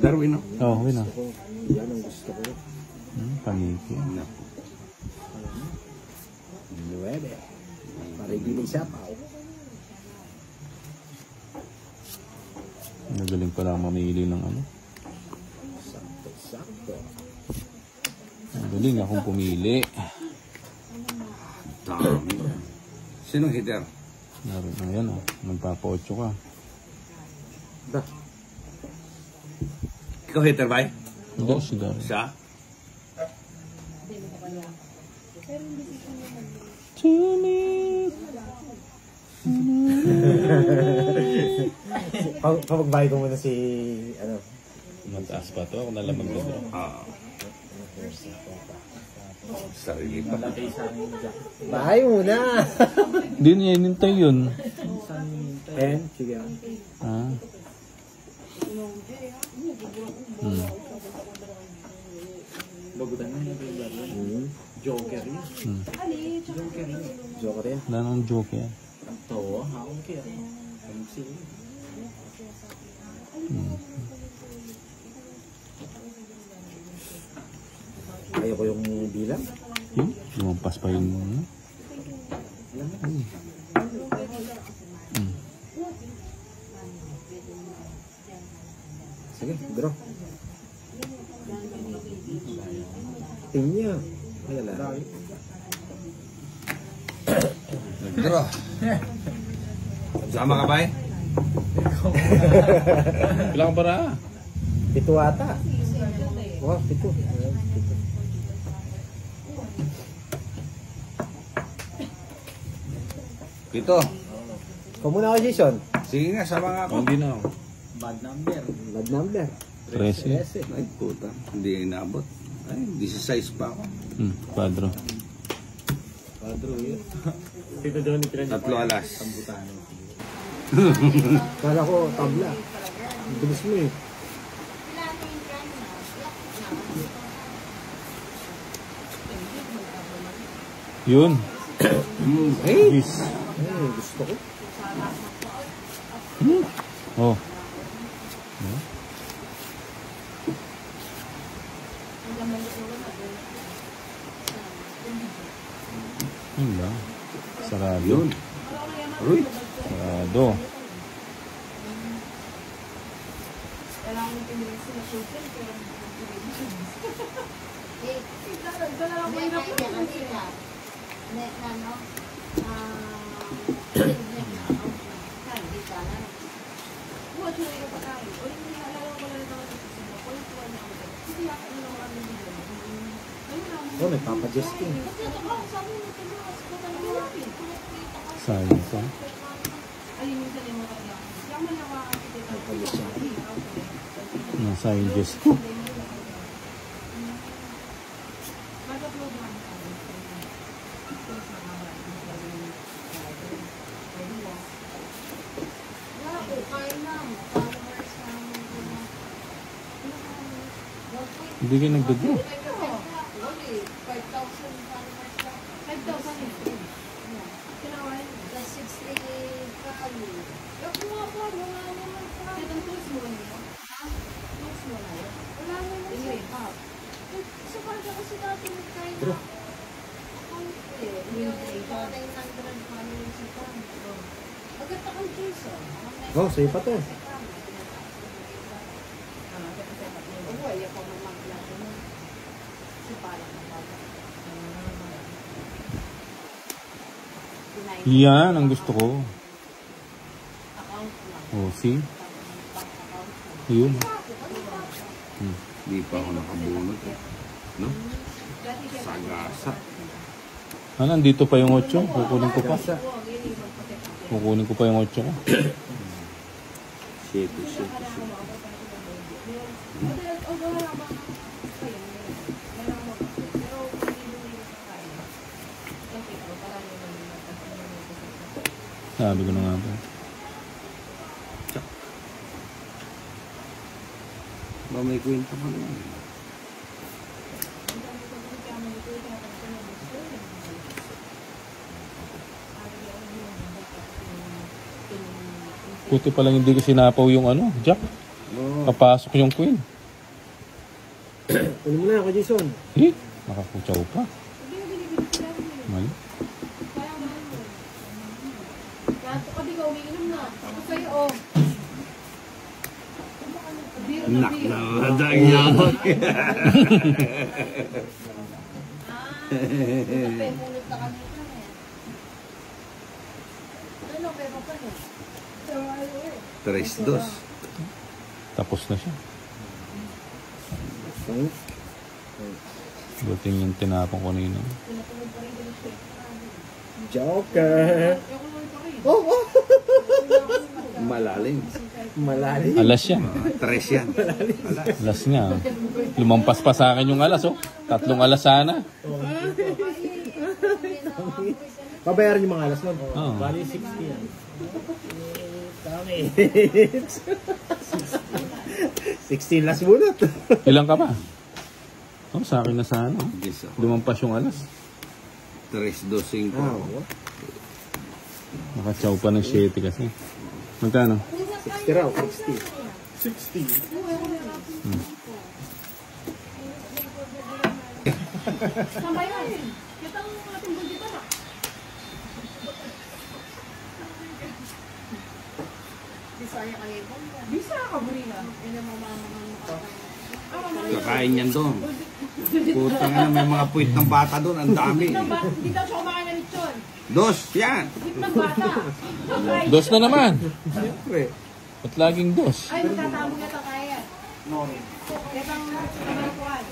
Darwin, no? Oo, win na. Yan ang gusto ko. Paniki. Naku. 9. Parigili siya pa. Nagaling pala mamili ng ano. Sakto. Nagaling akong pumili. Dami. Sinong hitter? Naroon na yan, oh. Nagpapa-8 ka. Da. Ikaw hitter ba? Hindi, siya. Siya? Pagbahay ko muna si ano. Mataas pa to, ako nalang mag-draw. Sarili pa. Bahay muna. Hindi niya inintay yun. Sige. Ah. Bagutan na yung Joker yun. Joker yan. Wala nang joke yan. Ang tawa, haong kaya. Ang sila. Ayoko yung bilang. Lumampas pa yun. Sige, draw. Tingnya. Ayan. Draw. Sama ka ba eh? Bilang para. 7 ata. Wow, 7. Pito. Ikaw muna ako, Jason. Sige nga, sama nga ako. Hindi na ako. Bad number. Bad number. 13. Ay, puta. Hindi inabot. Ay, 16 pa ako. Padro. Padro yun. Tito Johnny, 3 alas. Tambutano. Kala ko, tabla. Bilis mo eh. Yun. Hey! Yes. Ay, gusto ko. Oh. Yun lang. Sarado. Yun. Uy! Sarado. Oh, may papajesting. Sayang pa. Nasa yung Diyos ko. Hindi kayo nagdagdo. Oh, sa'yo pa to. Yan ang gusto ko. Oh, see? Yun. Hindi pa ako nakabunot eh. No? Sagasa. Ah, nandito pa yung 8. Kukunin ko pa. Kukunin ko pa yung 8 ko. 7. Sabi ko na nga ba. Ba may kwenta pa naman. Puti pa lang hindi ko sinapaw yung ano, jack. Oo. Papasok yung queen. Kunin mo na ako, Jason. Eh, nakakutsaw pa. Mali. Kanto ka, di ka umiinom na. Ako sa'yo, oh. Nak na madang yamot. Pemulot na kami ka eh. Ano, pero pa eh. 3-2. Tapos na siya. Hmm? Buti yung tinapong ko nino. Joker. Oh, oh. Malalim. Malalim. Alas yan. 3 yan. Alas nga. Lumampas pa sa akin yung alas, oh. 3 alas sana. Pabayaran yung mga alas nun. Oo. Bali 60 yan. Kami. 16 last bunot. Ilang ka pa? Oh, sa akin na sana. Oh. Yes, oh. Lumampas yung alas. 3-2-5. Nakatsaw pa ng 7 kasi. Magkano? 60 raw, 60. 60. Sambay na yun. Kita ang ating budget na. Bisaya ka ngayon. Bisaya ka, Burina. Yan ang mga Kakain yan doon. Puta nga na, may mga puwit ng bata doon. Ang dami. Hindi daw siya kumakain ng lechon. 2 yan. Hip ng bata. Dos na naman. Siyempre. At laging dos. Ay, magtatabong na ito kaya. Ito ang kamakuhan.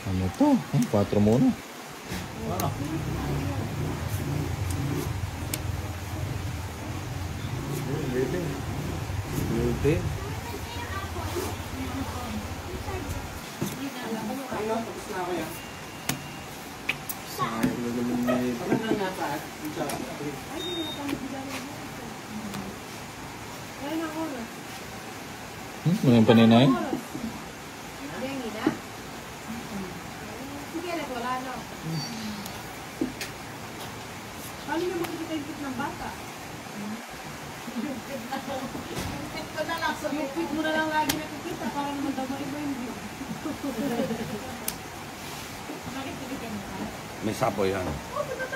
Ano to? 4 muna. Buti. Sayang na naman nito. Ayun ang oras. Ano yung paninay? Hindi, hindi na. Sige, wala na. Paano niyo makikita yung fit ng bata? Yung fit ko na lang. Yung fit mo na lang lagi nakikita para naman daw maiba yung view. Bakit tinitin mo ka? May sapo yan.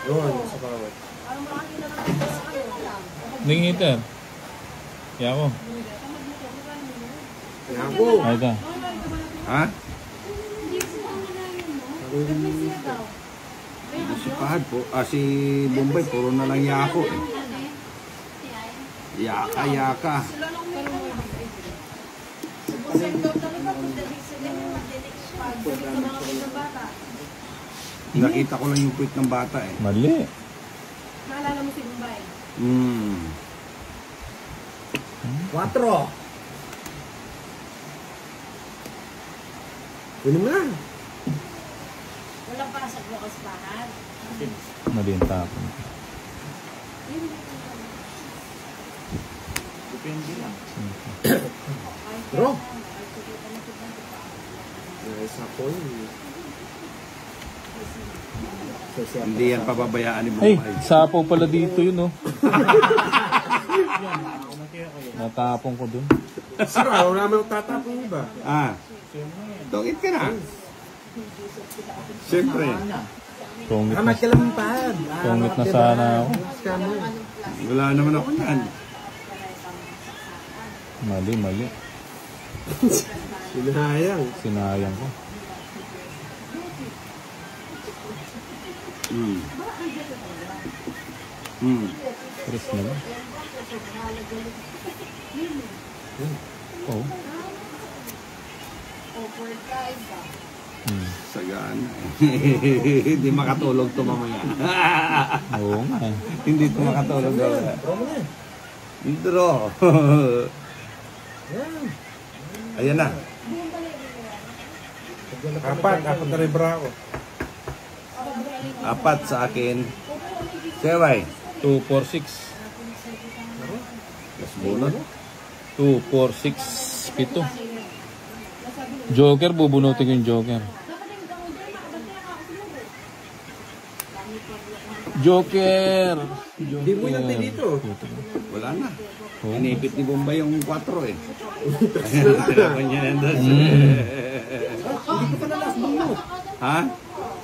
Yun, sa bawat. Parang marami na lang ito sa kayo. Ningiter. Kaya ako. Kaya ako. Ay ka. Ha? Hindi siya ang nalaman mo. Ba't may siya daw? Si Pahad po. Si Bombay, puro na lang yako. Yaka, yaka. Nakita ko lang yung puwit ng bata eh. Mali. Naalala mo si Bombay? 4. Kunin mo na. Walang pasag mo kasi bahan. Mali yung tapon. Depende lang. Bro. Sa pool. Hindi yan pababayaan ni Ay, Bombay. sapo pala dito yun, oh. Natapon ko dun. Sira, wala naman tatapon ba? Tungit ka na. Siyempre. Tungit na, Magkalampad. tungit na sana ako. Wala naman ako yan. Mali, mali. Sinayang. Sinayang ko. Chris na ba? Oh. Sagana. Hindi makatulog to mamaya. Oo nga eh. Hindi to makatulog. Bro mo na. Draw. Yan. Ayan na. Apat na rin bra ako. 4 sa akin. Seway. 2, 4, 6. Mas bunot. 2, 4, 6, 7. Joker, bubunutin ko yung Joker. Joker! Hindi mo natin dito. Wala na. Oh. Inipit ni Bombay yung 4 eh. Tinapan niya yan doon. Hindi ko pa nalasbang mo. Ha?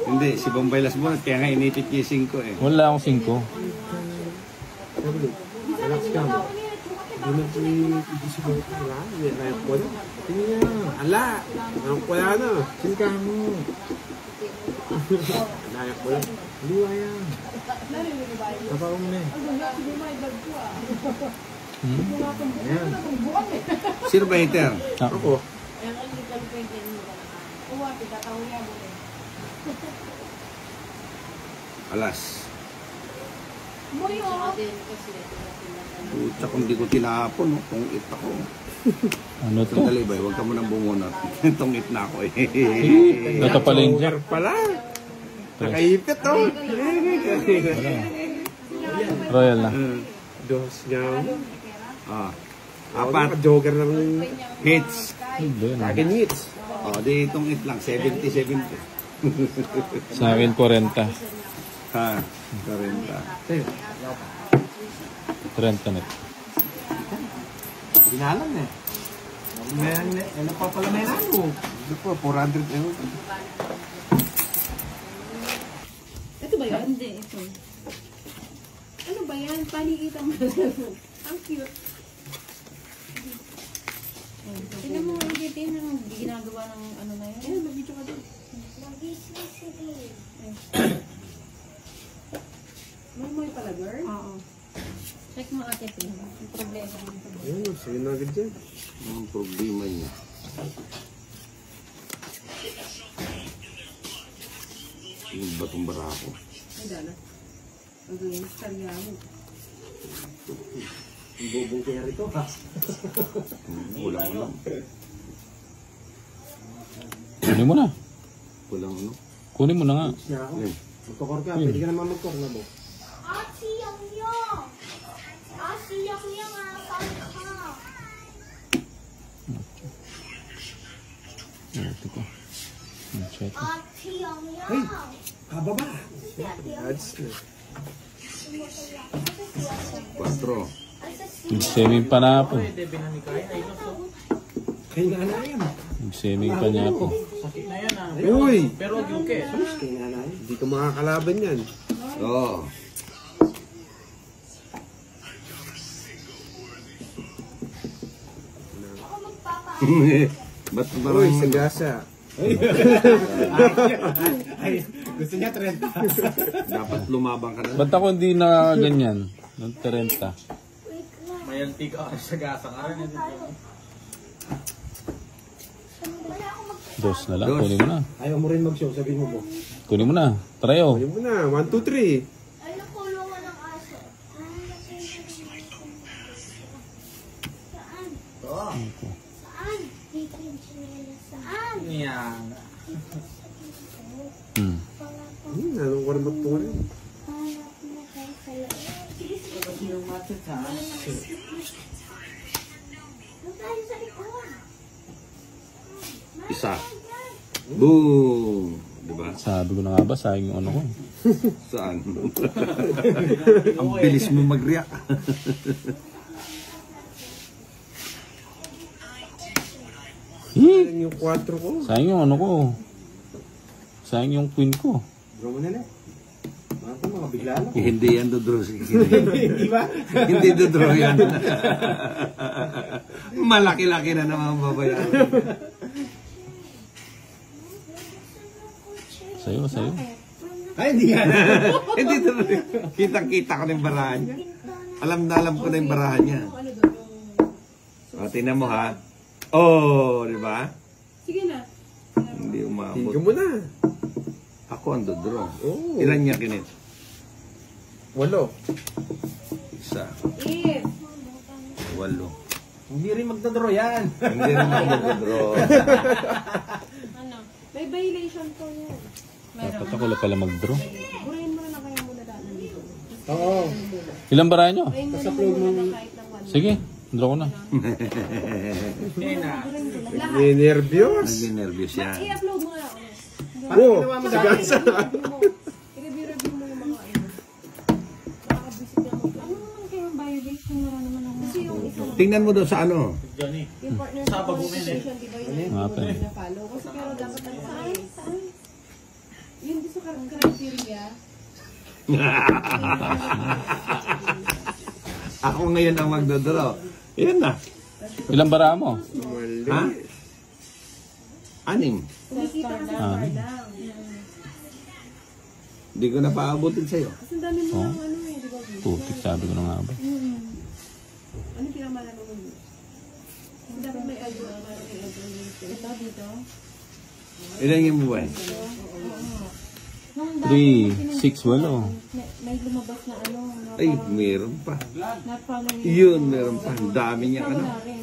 Hindi, si Bombay last bunot, kaya nga inipit niya yung 5 eh. Wala akong 5. Relax ka mo. Hindi na si mo. Wala. Hindi na yung kwala. Tingnan niya. Ala. Ang kwala na. Singka mo. Wala yung kwala. Luwa yan. Napaka mo na eh. Ayan. Sino ba hater? Ako. Alas. Pucha, kung di ko tinapon, no? Kung it ako. Ano to? Sandali ba, huwag ka mo nang bumunot. Tong it na ako eh. Ito pala yung Joker pala. Nakaipit oh. Royal na. Dos niya. Ah, Apat. apat Joker ng hits. Hindi na. akin hits. O, di itong it lang. 70-70. Sa akin 40. Ha, 40. 30 net. Binalan eh. Ano pa pala may nalo? Ito po, 400 euro. Ito ba yan? Hindi, ito. Ano ba yan? Panikita mo. Ang cute. Tingnan mo, hindi ginagawa ng ano na yun. Ayun, mag-video ka doon. May pala, girl? Oo. Check mo ate, Pin. Yung problema mo. Ayun, sige na agad dyan. Ang problema niya. Yung batong barako. Ay, dala. Ang ganyan, karya mo. Ang bobong kaya rito ha. Kulang ano. Kunin mo na. Kulang ano. Kunin mo na nga. Siya ako. Ayun. Magkakor ka. Pwede ka naman magkor na mo. Ito ko. Check. Hey! Kababa! Ads na. 4. Nag-swimming pa na ako. Kaya nga na yan. Nag-swimming pa niya ako. Uy! Pero yuke. Kaya nga na yan. Hindi ko makakalaban yan. Oo. Ba't Uy, parang sagasa. Gusto niya 30. dapat lumabang ka na? Ba't ako hindi na ganyan? Ng 30. May antik ako sa gasa ka rin. Dos na lang. Dos. Kunin mo na. Ayaw mo rin mag-show, sabihin mo po. Kunin mo na. Tryo. Ayaw mo na, 1, 2, 3. Yan. Anong warm up po rin? Isa. Boom! Diba? Sabi ko na nga ba, sayang yung ano ko. Saan? Ang bilis mo mag-react. Yan yung 4 ko. Sayang yung ano ko. Sayang yung queen ko. Draw mo na na. Mga bigla lang. Hindi yan dodraw. Hindi ba? Hindi dodraw yan. Malaki-laki na naman babayaran. Sa'yo. Ay, hindi yan. Hindi dodraw. Kitang-kita ko na yung barahan niya. Alam na alam ko na yung barahan niya. O, tingnan mo ha. Oh, di ba? Sige na. Hindi umabot. Tingnan mo na. Ako ang dodraw. Oo. Ilan niya kinit? 8. Isa. If. 8. Hindi rin magdodro yan. Hindi naman mag-draw. Ano? May violation po yan. Dapat ako lang pala mag-draw. Burahin mo na lang kaya muna daan dito. Oo. Ilang bara nyo? Burahin mo na muna kahit ng one. Sige, draw ko na. Nervyos. Nag-nervous yan. I-upload mo na ako. Oo, sagasa. I-review mo yung mga Tingnan mo doon sa ano. Johnny. Yung partner Sa sa pag-umin eh. conversation, di ba yun? Hindi Nga mo pa eh. na follow. Kasi pero dapat ano yung gusto ka ng criteria. Ako ngayon ang magdodoro. Yan na. Ilang bara mo? Ha? 6. Kumikita ka sa Ah. bar lang. Hindi ko na paabutin sa'yo. Kasi ang dami mo Oh. ng ano eh, di ba? Putik, sabi ko na nga ba. Ano yung pinakamalala mo? Kasi dapat may idol, may idol. Ito dito. Ilan yung buwan? Nung 3, 6, walo. may lumabas na ano, na Ay, parang meron pa. na-follow niya. Yun, meron pa. Ang dami niya ano. Wala rin.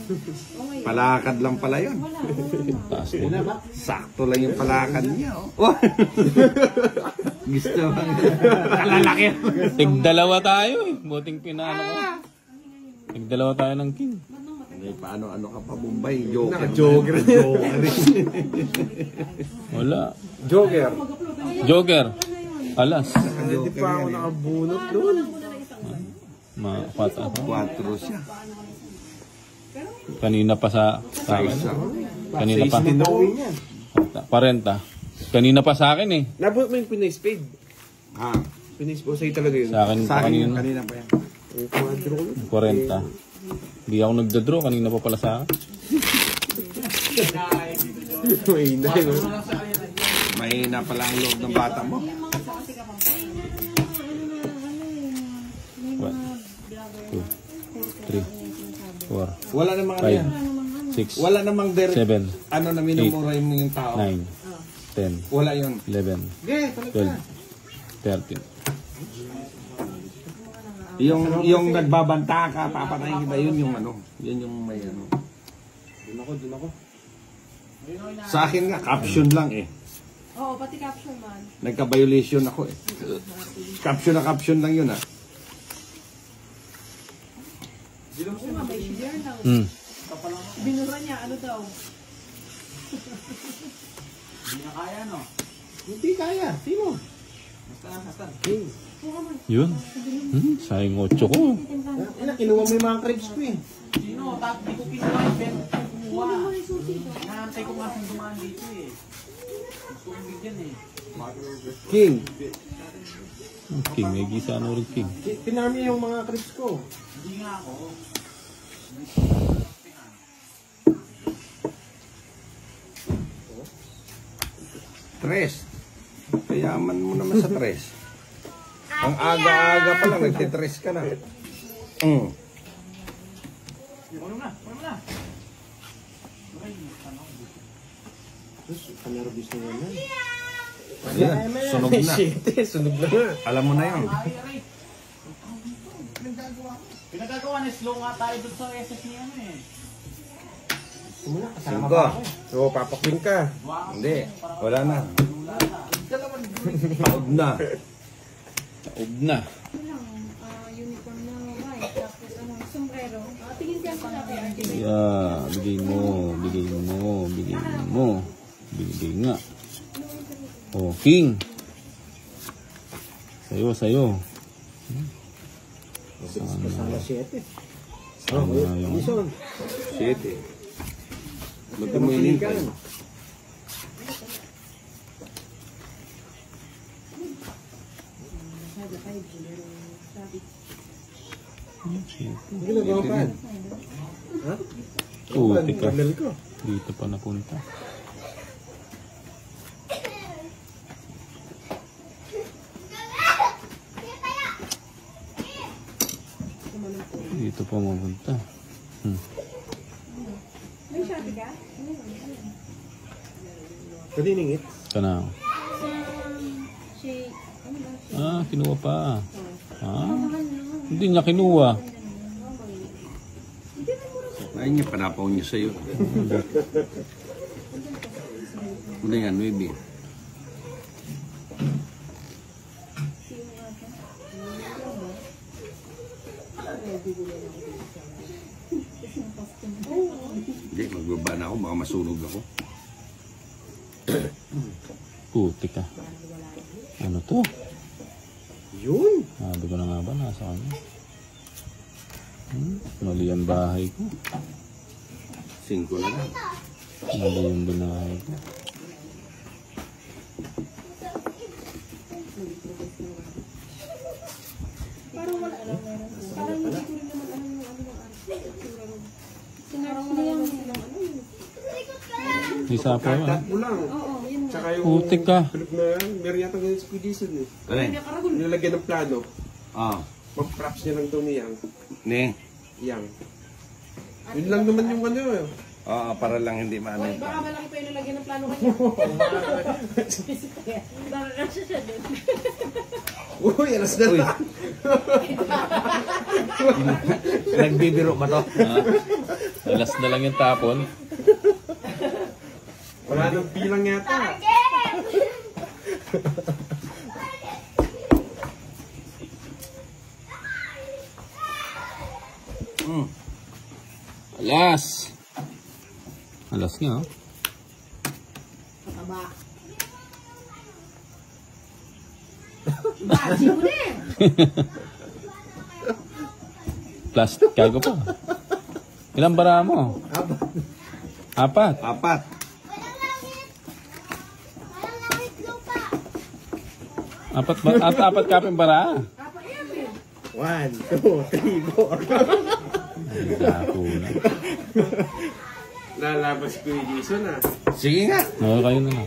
Palakad lang pala yun. Wala. Taas ko. Sakto lang yung palakad niya. Oh. Gusto mo. Kalalaki. Tig-dalawa tayo eh. Buting pinano ko. Tig-dalawa tayo ng king. Paano ka pa, Bombay? Joker. Joker. Wala. Joker. Joker. Alas. Hindi pa ako nakabunot doon. Mapat ako. 4 siya. Kanina pa sa akin. Kanina pa. Tinawin yan. 40. Kanina pa sa akin eh. Nabot mo yung Pinoy Spade. Ha? Pinoy Spade, sa'yo talaga yun. Sa akin Sa pa akin yun, kanina. kanina pa yan. Yung quadro ko. 40. Hindi ako nagdadraw. Kanina pa pala sa akin. May hindi. Mahina pala ang loob ng bata mo. 1, 2, 3, 4, Wala namang ano yan. 5, 6, Wala namang direct. 7, Ano na minumura mo yung tao. 9, 10, Wala yun. 11, 12, 13. Yung nagbabanta ka, papatayin kita, yun yung ano. Yun yung may ano. Dun ako. Sa akin nga, caption lang eh. Oo, pati caption man. Nagka-violation ako eh. Caption na caption lang yun ah. Oo nga, may share lang. Hmm. Binura niya, ano daw? Hindi na kaya, no? Hindi kaya. Sino? Basta. King. Yun. Sayang 8 ko. Kinuha mo yung mga crepes ko eh. Sino? Di ko kinuha yung Ben. Kumuha. Naantay ko nga siyang dumaan dito eh. Gusto kong bigyan eh. King. King, may gisa ano rin King. Pinami yung mga crepes ko. Hindi nga ako. Tres. Kayaman mo naman sa tres. Ang aga-aga pa lang, nagtitres ka na. Ano na? Panerobis na yan. Yan, sunog na. Sunog na nga. Alam mo na yun. Pinagagawa ni slow nga tayo dun sa SS niya ano eh. Muna, kasama Singko. pa ako. So, papakwin ka. Hindi, wala na. Taob na. Taob na. Uniform na white, tapos ano, sombrero. Tingin siya sa natin. Yeah, bigay mo. Bigay nga. Oh, King. Sayo. Kasama 7. Sana yung... Ison. 7. Ba't mo inintay? Hindi nagawa pa. Ha? Putik ka. Panel ko. Dito pa napunta. Dito pa mapunta. May shopee ka? Pwede ningit. Kana. Shake. Ano ba? Ah, kinuha pa. Ah, hindi niya kinuha. Ay niya, panapaw niya sa'yo. Ano yan, baby? Hindi, magbaba na ako, baka masunog ako. Putik ka. Ano to? Yun. Sabi ko na nga ba, nasa kanya. Mali ang bahay ko. 5 na lang. Mali yung binahay ko. Parang wala. Parang hindi ko rin naman alam yung ano ng Sinarang na yan. Isa pa yun. Tat mo lang. Oo, yun nga. Tsaka yung Putik ka. tulog na yan. Meron yata ganyan sa Quidison eh. Ano eh? Nilagyan ng plano. Ah. Mag-props niya lang daw ni Yang. Ni? Yang. Yun lang naman yung ano eh. Oo, para lang hindi maano yung baka plano. malaki pa yung nalagyan ng plano kanya. Baka kasi siya doon. Uy, alas na lang. Nagbibiro ba to? Alas na lang yung tapon. Wala nang bilang yata. Alas! Alas nga, oh. Mataba. Basi mo na eh. Plastic, kago pa. Ilang bara mo? Apat. 4. Apat ba? Apat kaping bara. 1, 2, 3, 4. Dako na. Lalabas ko yung Jason ah. Sige nga. Oo, kayo na lang.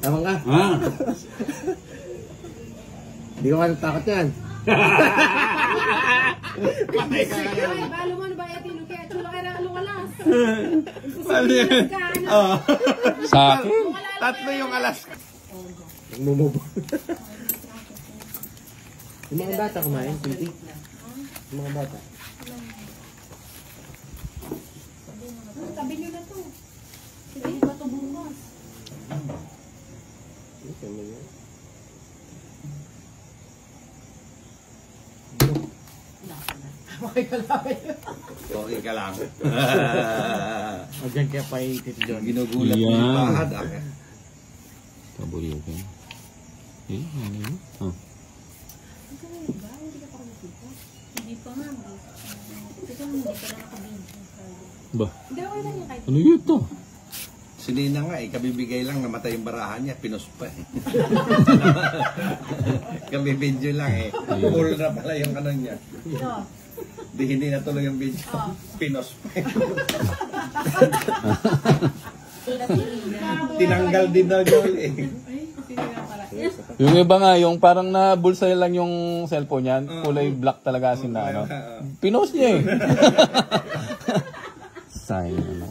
Tama ka. Ah. Hindi ko natakot yan. Ay, balo mo na ba yatin? Kaya tula ka na alas. Mali. Oo. Sa akin. 3 yung alas. Nagmumubo. Yung mga bata kumain, Pinti. Yung mga bata. Tabi nyo na to. Hindi ba ito bukas? Okay mo yan. Okay ka lang. Diyan kaya pa itito doon. Ginugulat mo Yan. yung bahad. Kabuyo ko. Ano yun? Oh. Hindi pa nga. Ito hindi pa na nakabinti. Ba? Hindi ako lang yung kahit. Ano yun to? Si Nina nga kabibigay lang, namatay yung barahan niya, pinos pa eh. Kabibidyo lang eh. Full na pala yung ano niya. Di hindi natuloy yung video. Pinos pa eh. Tinanggal din na goal eh. Yung iba nga, yung parang nabulsa lang yung cellphone yan, kulay black talaga asin na ano. Pinost niya eh. Sayang ano.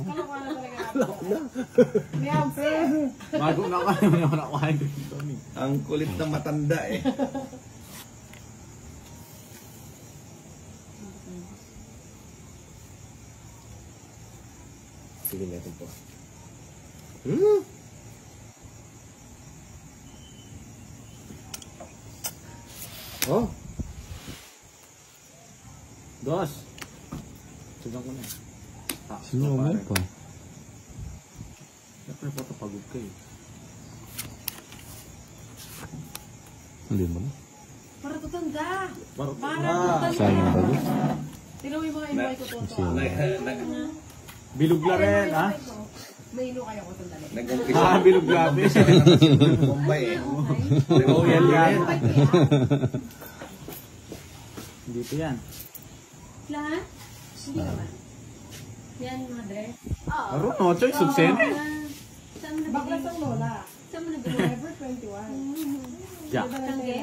Bago na ako, may ako nakuhain ko dito. Ang kulit na matanda eh. Sige natin po. Oh, Dos. Sudan ko na. Sino mo pa? Siyempre patapagod ka eh. Hindi mo na. Para tutanda. Parang Sayang ba yun? Tinawi mga inuway ko to. bilog na rin, ha? May ino kaya ko sandali. Nag-umpisa. Bilog grabe. Bombay eh. Oh, yan. Dito yan. Lahat? Hindi naman. Yan, mother. Aro, no choice, suksen. Saan mo Baklas nabili? ang lola. Saan mo nabili? Forever 21. Yeah. Tangge?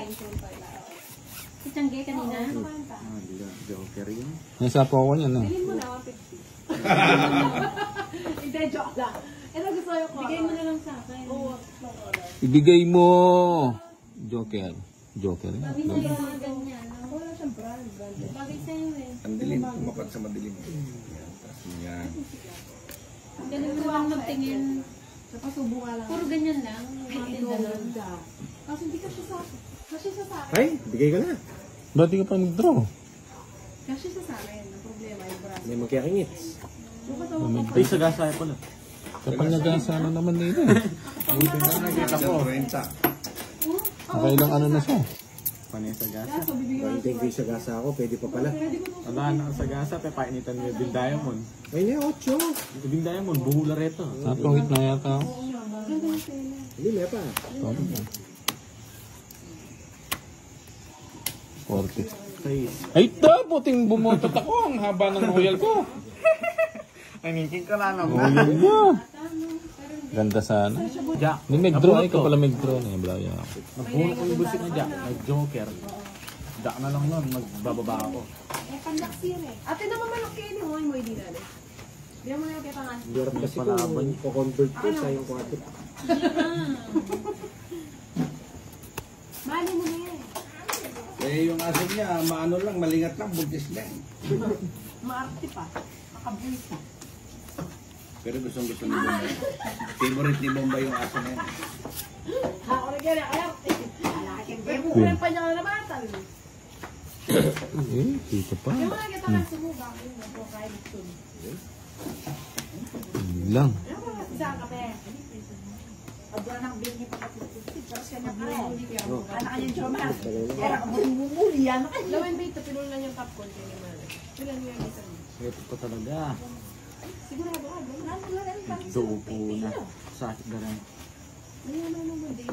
Si Tangge kanina? Joker yun. Nasa po ako niyan eh. Bilhin mo na 150. Hindi, joke lang. Ito gusto ko. Bigay mo na lang sa akin. Oo. Ibigay mo. Joker. Joker eh. Sabi niya yung mga ganyan. Wala siyang brand. Bagay sa'yo eh. Ang dilim, tumapat sa madilim. Yan, tapos yan. Ganun mo lang magtingin. Sa pasubo nga lang. Puro ganyan lang. Mga tindahan. Kasi hindi ka siya sa akin. Kasi siya sa akin. ay, bigay ko na. Ba't di ka pa mag-draw? Kasi siya sa akin. Ang problema yung brand. May magkakingit. Ay, sa gasaya pala. Kapag nag-asana naman nila eh. Sa 30. Nakailang ano na siya. Panay sa gasa. Kaso, bibigyan Hindi ko sa gasa ako, pwede pa pala. Wala na sa gasa, papainitan mo yung Bill Diamond. Ay, na 8. Bill Diamond, buhula rito. Napawit na yata ako. Hindi, may pa. 40. Ay, ito! Puting bumotot ako. Ang haba ng royal ko. Nanikin ka na naman. Royal mo. Ganda sana. Jack. Hindi, may draw. Ikaw pala may draw. Blaya ako. Nagbunot ko yung busit na Jack. Nag-joker. Jack na lang nun, magbababa ako. Eh, pandaksir eh. Ate naman manok kayo ni Hoy mo, hindi na rin. Hindi mo na yung kita nga. Hirap kasi kung ko-convert ko sa yung kwarto. Mali mo na yan. Eh, yung asin niya, maano lang, malingat lang, buntis lang. Maarte pa. Makabulit pa. Pero gusto ni Bombay. Favorite ni Bombay yung asin na yan. Ako na kaya, bukulan pa niya ka na batal. Eh, dito pa. Yung mga kita nga sumuga, yung mga dito. Hindi lang. Yung mga isang kape. Abra ng bill niya pagkatutupit. Tapos kanya pa rin. Anak kanya Jomar. Kaya bumuli yan. Lawin ba ito? Pinulan niya yung popcorn kaya naman. Pinulan niya yung isang. Ito pa talaga. Sigurado ka. Dupo na. Sakit na rin.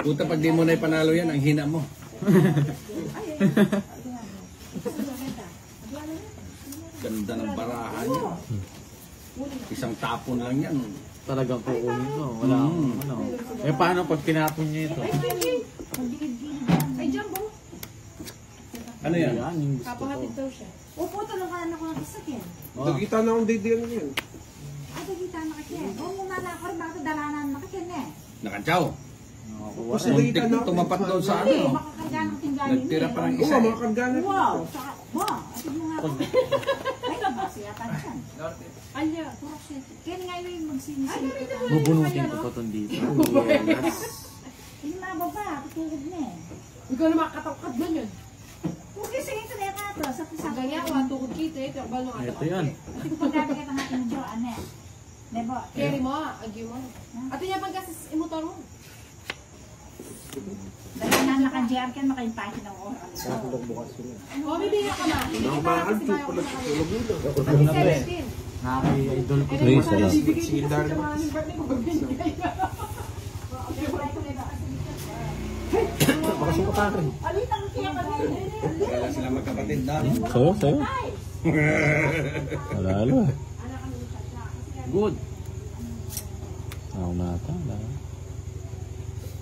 Puta, pag di mo na ipanalo yan, ang hina mo. Ganda ng barahan niya. Isang tapon lang yan. Talagang kukunin ko. Wala akong ano. Eh paano pag tinapon niya ito? Ay, Jumbo. Ano yan? Yan, yung gusto ko. Kapahatid daw siya. Upo, tulungan ako ng kasakyan. Nagkita na akong didiyan niyan. Ay, dagita na kasi. Huwag mo na ako rin, bakit dalanan na kasi eh. Nakantsaw. Nakakuha. Kasi Muntik nagkita na ako. tumapat doon sa Hindi, ano. makakarga ng tinggalan Nagtira pa ng Oo, isa eh. mga kargana. Wow! Saka, wow! Atid mo nga ako. Ay, nabasi yata dyan. Anya. Puro shit. Kaya nga yung magsinisip ko. Bubunutin ko pa itong dito. Hindi mababa, tutulog na eh. Ikaw na makatawkad na yun. Huwag kasi ito na yung ato, sa Sa pisang ganyan, watukod kita eh. Pero balo nga Ito yan. Ito ko pagkabi ka ng ating jo, ano eh. Nebo, Carry mo, agyo mo. Ate niya pagka sa motor mo. dalanan na kang JR kan makaimpake ng oras. Sa akin bukas yun. O, bibigyan ka na. Mga maalto pala sa tulog yun. Ate 17. Nakaka-idol ko. Please, salamat. Si Darla. Baka sumata ka rin. Kaya sila magkapatid na. Sa'yo, sa'yo. Malalo eh. Good. Ako nata.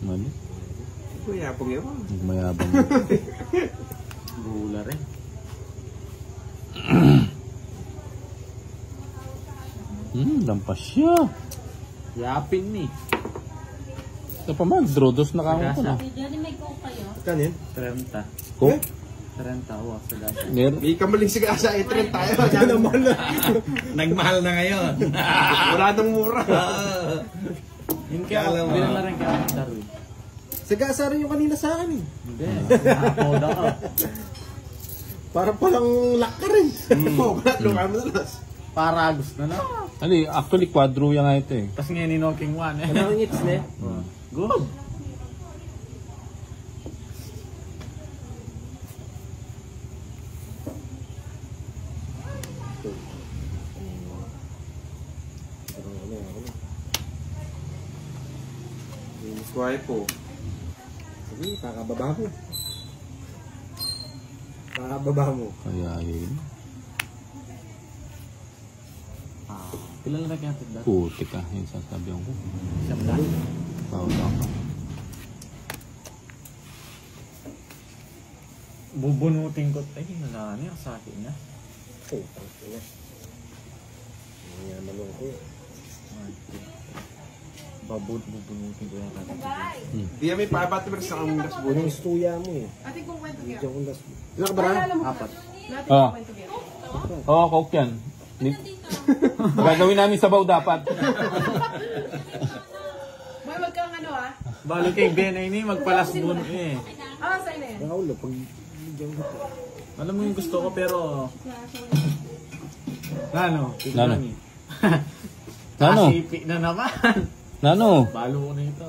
Mali. Kuya, pong yun. Mayabang. Buhula rin. Lampas siya. Yapin ni. Ito pa man, draw dos na kamo ko na. Diyan may coke kayo. Kan yun? 30. Coke? 30 ako sa gasa. Meron. Hindi ka maling sigasa, i-trend tayo. Diyan naman na. Nagmahal na ngayon. Wala nang mura. Yung kaya, Kala mo. hindi na rin kaya Darwin. Sigasa rin yung kanina sa akin eh. Hindi. Nakapoda ka. Para palang lock ka rin. Oo, luka mo na las. Paragos na na. Ali, actually, quadro yan nga ito eh. Tapos ngayon ni Knocking 1 eh. Ano ang hits na Good. Swipe po. Sige, kakababa mo. Kakababa mo. Kaya yun. Kilala na kaya tigda? Putik ah, yung sasabihan ko. Siyam na. Pautang ka. Bubunutin ko. Ay, wala na. Sa akin na. Oh, tangko na. Hindi nga malungkot. Bubunutin ko yung kata. Di may pabat ba sa kang last buwan? Yung istuya mo eh. Ate kung kwento niya. Diyan kong last buwan. Ilan ka ba na? Apat. Natin Ah. kung kwento niya. Oo, coke yan. Gagawin namin sabaw dapat. Boy, wag kang ano ah. Balo kay Ben ay ni magpalas mo eh. Ah, sa'yo na yan. Nakaulo, pag diyan ka. Alam mo yung gusto ko pero... Nano? Nano? Nano? Asipi na naman. Nano? Balo ko na ito.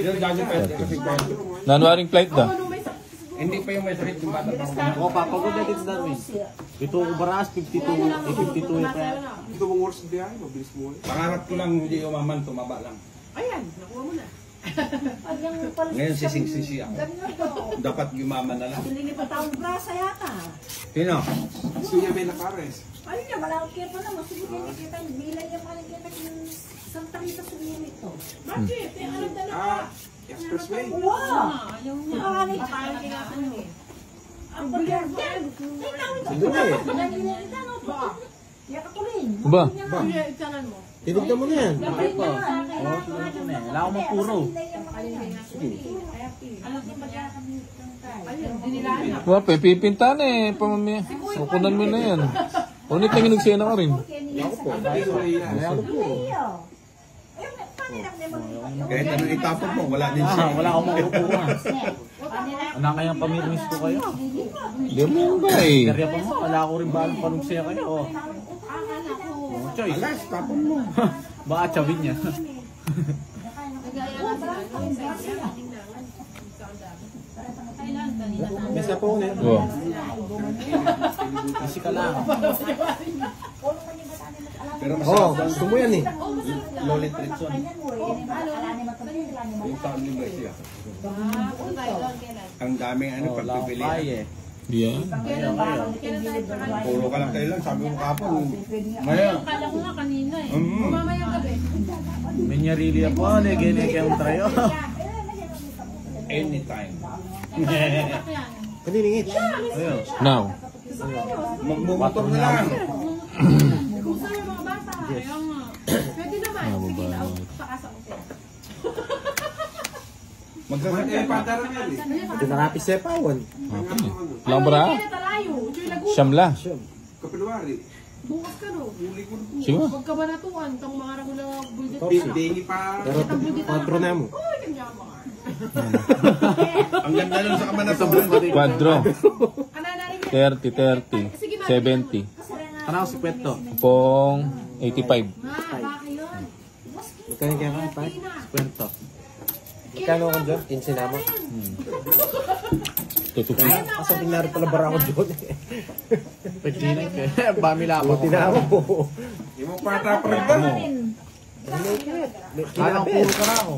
Yung jogging pa kasi Nanwaring flight da. hindi pa yung may sakit yung bata. Ako, papagod na dito dami. Ito ko baras, 52 pa yan. Ito mong worst biyahe, mabilis mo. Pangarap ko lang hindi umaman, tumaba lang. Ayan, nakuha mo na. Ngayon sising-sisi ako. Dapat yumaman na lang. Hindi pa taong brasa yata. Sino? Gusto niya may nakares. Ayun na, walang kita na. Masugod yung kita. Bilang niya pa nakita yung isang tarita sa unit to. Bakit? Eh, alam na lang. Expressway. Wow! Ayaw niya. Nakakanit. Parang kinakaano eh. Ang bagyar yan. Ay, tawid ako. Sandali. Nanginita, no? Kaya katulin. Ba? Kuya, itsanan mo. Tinignan mo na yan. Bakit po? Oo, tulad ko na eh. Wala akong mapuro. Ayun, dinilaan na. Wala pa, pipinta na eh. Pamamaya. Sukunan mo na yan. Unit na ginugsena ka rin. Ako po. Ako po. Kahit anong itapon mo, wala din siya. Wala akong makukuha. Wala kayang pamirmis ko kayo. Hindi mo ba eh. Karya pa mo, wala ko rin balong panugsaya kayo. Oh. Choice. Alas, tapon mo. Baka tsawin niya. Nagaya nga sila. May sapo ko na yan. Oh. Easy ka lang. Pero Oo, masarap gusto mo yan eh. Lolit Ritson. Yung taon ni Brescia. Ang daming ano, Wala akong pagpipili. kaya eh. Yeah. Kailan tayo sa Puro ka lang kailan, sabi mo kapon. Ngayon. Kala ko nga kanina eh. Mm. Mamayang gabi. Minyarili po, nagiging yung trayo. Anytime. Kaniningit. Ayun. Now. Magmumotor na lang. Kung saan yung mga bata. Kaya nga. Pwede naman. Sige na. Saka sa hotel. Magkakatay pa darang yan eh. Ito nakapis sa pawan. Okay. Lang bra? Kaya talayo. Ito yung lagu. Siyam la. Kapilwari. Bukas ka no. Sige ba? Huwag ka ba natuan? Itong mga regular bulldit. Dingi pa. Pero patro na mo. Oh, yung yaman. Ang ganda nun sa kamanatuan. Quadro. Ananarin 30, 30, 70. Ano si Kwento? Pong 85. Ma, baka yun. Magkano kaya ka pa? Kwento. Magkano ka dyan? 15 na mo. Tutupi. Kasabing na rin pala bara ako dyan eh. Pagkinig eh. Bamila ako. Buti na ako. Yung mga pata pa rin ba? Kala ko puro ka na ako.